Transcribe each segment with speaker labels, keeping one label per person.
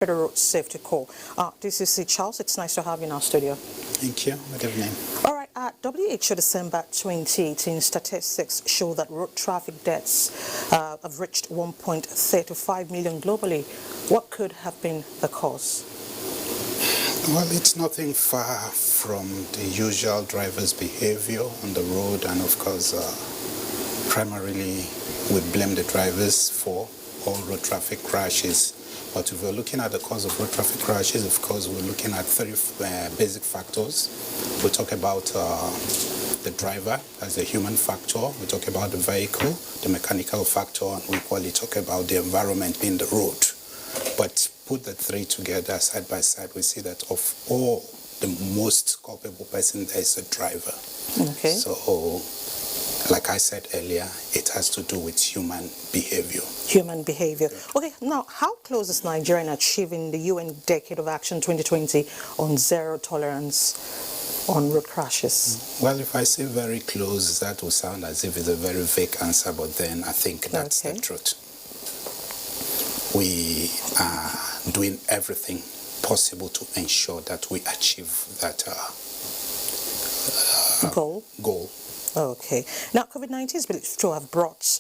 Speaker 1: Better Road Safety Call. This is C. Charles. It's nice to have you in our studio.
Speaker 2: Thank you. Good evening.
Speaker 1: All right. WHO December 2018 statistics show that road traffic deaths have reached 1.35 million globally. What could have been the cause?
Speaker 2: Well, it's nothing far from the usual driver's behavior on the road, and of course, primarily we blame the drivers for all road traffic crashes. But if we're looking at the cause of road traffic crashes, of course, we're looking at three basic factors. We talk about the driver as a human factor. We talk about the vehicle, the mechanical factor, and we equally talk about the environment being the road. But put the three together side by side, we see that of all, the most culpable person there is a driver.
Speaker 1: Okay.
Speaker 2: So, like I said earlier, it has to do with human behavior.
Speaker 1: Human behavior.
Speaker 2: Yeah.
Speaker 1: Okay, now how close is Nigeria in achieving the UN Decade of Action 2020 on zero tolerance on road crashes?
Speaker 2: Well, if I say very close, that will sound as if it's a very vague answer, but then I think that's the truth. We are doing everything possible to ensure that we achieve that
Speaker 1: goal. Okay. Now, COVID-19 is believed to have brought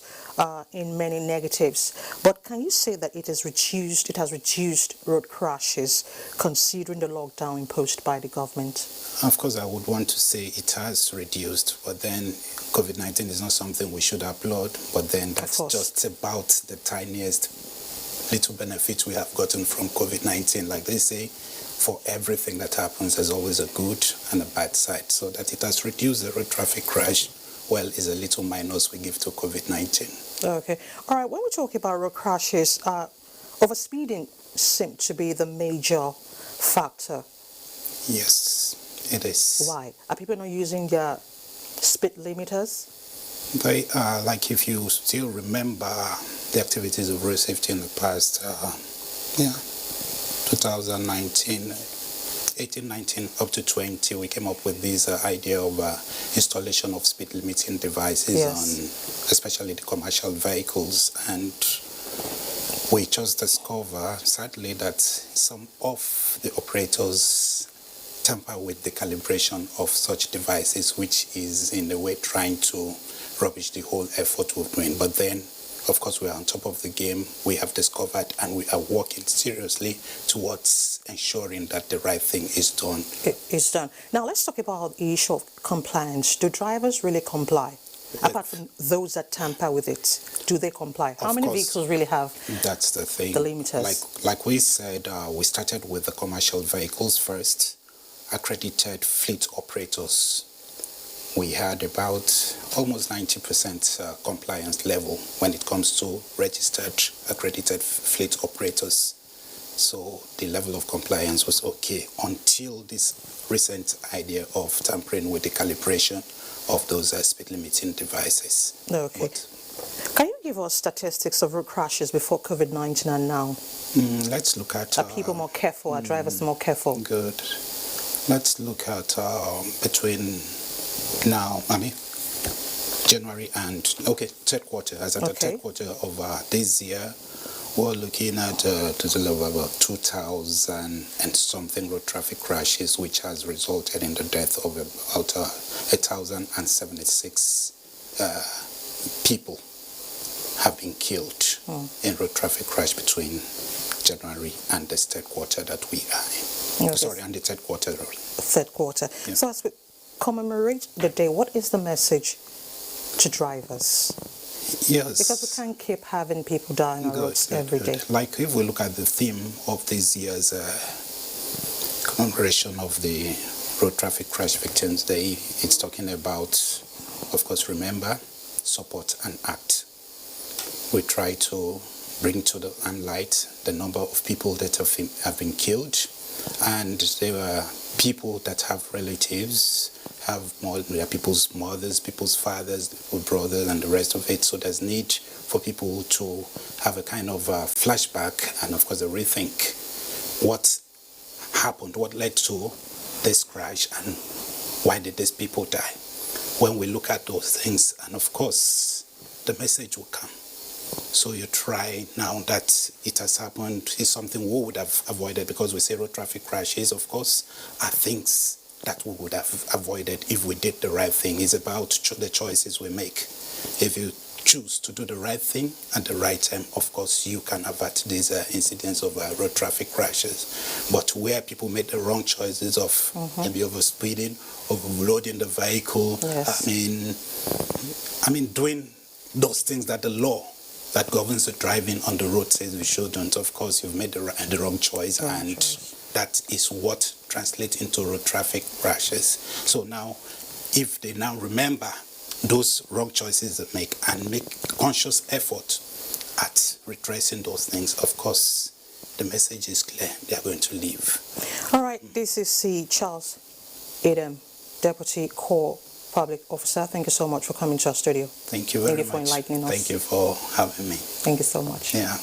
Speaker 1: in many negatives, but can you say that it has reduced road crashes considering the lockdown imposed by the government?
Speaker 2: Of course, I would want to say it has reduced, but then COVID-19 is not something we should applaud, but then that's just about the tiniest little benefit we have gotten from COVID-19. Like they say, for everything that happens, there's always a good and a bad side. So that it has reduced the road traffic crash, well, is a little minus we give to COVID-19.
Speaker 1: Okay. All right, when we talk about road crashes, overspeeding seemed to be the major factor.
Speaker 2: Yes, it is.
Speaker 1: Why? Are people not using their speed limiters?
Speaker 2: They are, like if you still remember the activities of road safety in the past, 2019, 18, 19, up to 20, we came up with this idea of installation of speed limiting devices on especially the commercial vehicles. And we just discovered, sadly, that some of the operators tamper with the calibration of such devices, which is in a way trying to rubbish the whole effort we're doing. But then, of course, we are on top of the game. We have discovered and we are working seriously towards ensuring that the right thing is done.
Speaker 1: It's done. Now, let's talk about the issue of compliance. Do drivers really comply? Apart from those that tamper with it, do they comply? How many vehicles really have
Speaker 2: that's the thing.
Speaker 1: The limiters?
Speaker 2: Like we said, we started with the commercial vehicles first, accredited fleet operators. We had about almost 90% compliance level when it comes to registered, accredited fleet operators. So the level of compliance was okay until this recent idea of tampering with the calibration of those speed limiting devices.
Speaker 1: Okay. Can you give us statistics of road crashes before COVID-19 and now?
Speaker 2: Let's look at...
Speaker 1: Are people more careful? Are drivers more careful?
Speaker 2: Good. Let's look at between... Now, January and, third quarter, as at the third quarter of this year, we're looking at the level of about 2,000 and something road traffic crashes, which has resulted in the death of about 1,076 people have been killed in road traffic crash between January and this third quarter that we are in.
Speaker 1: Okay.
Speaker 2: Sorry, and the third quarter.
Speaker 1: Third quarter. Yeah. So as we commemorate the day, what is the message to drivers?
Speaker 2: Yes.
Speaker 1: Because we can't keep having people dying on roads every day.
Speaker 2: Like if we look at the theme of this year's commemoration of the Road Traffic Crash Victims Day, it's talking about, of course, remember, support and act. We try to bring to the limelight the number of people that have been killed, and there are people that have relatives, there are people's mothers, people's fathers, people's brothers, and the rest of it. So there's need for people to have a kind of flashback and, of course, a rethink what happened, what led to this crash, and why did these people die. When we look at those things, and of course, the message will come. So you try now that it has happened, it's something we would have avoided, because we say road traffic crashes, of course, are things that we would have avoided if we did the right thing. It's about the choices we make. If you choose to do the right thing at the right time, of course, you can avert these incidents of road traffic crashes. But where people made the wrong choices of maybe overspeeding, overloading the vehicle,
Speaker 1: Yes.
Speaker 2: I mean, doing those things that the law that governs the driving on the road says we shouldn't, of course, you've made the wrong choice, that is what translates into road traffic crashes. So now, if they now remember those wrong choices they make and make conscious effort at redressing those things, of course, the message is clear. They are going to leave.
Speaker 1: All right, this is C. Charles Adam, Deputy Corps Public Officer. Thank you so much for coming to our studio.
Speaker 2: Thank you very much.
Speaker 1: Thank you for enlightening us.
Speaker 2: Thank you for having me.
Speaker 1: Thank you so much.
Speaker 2: Yeah.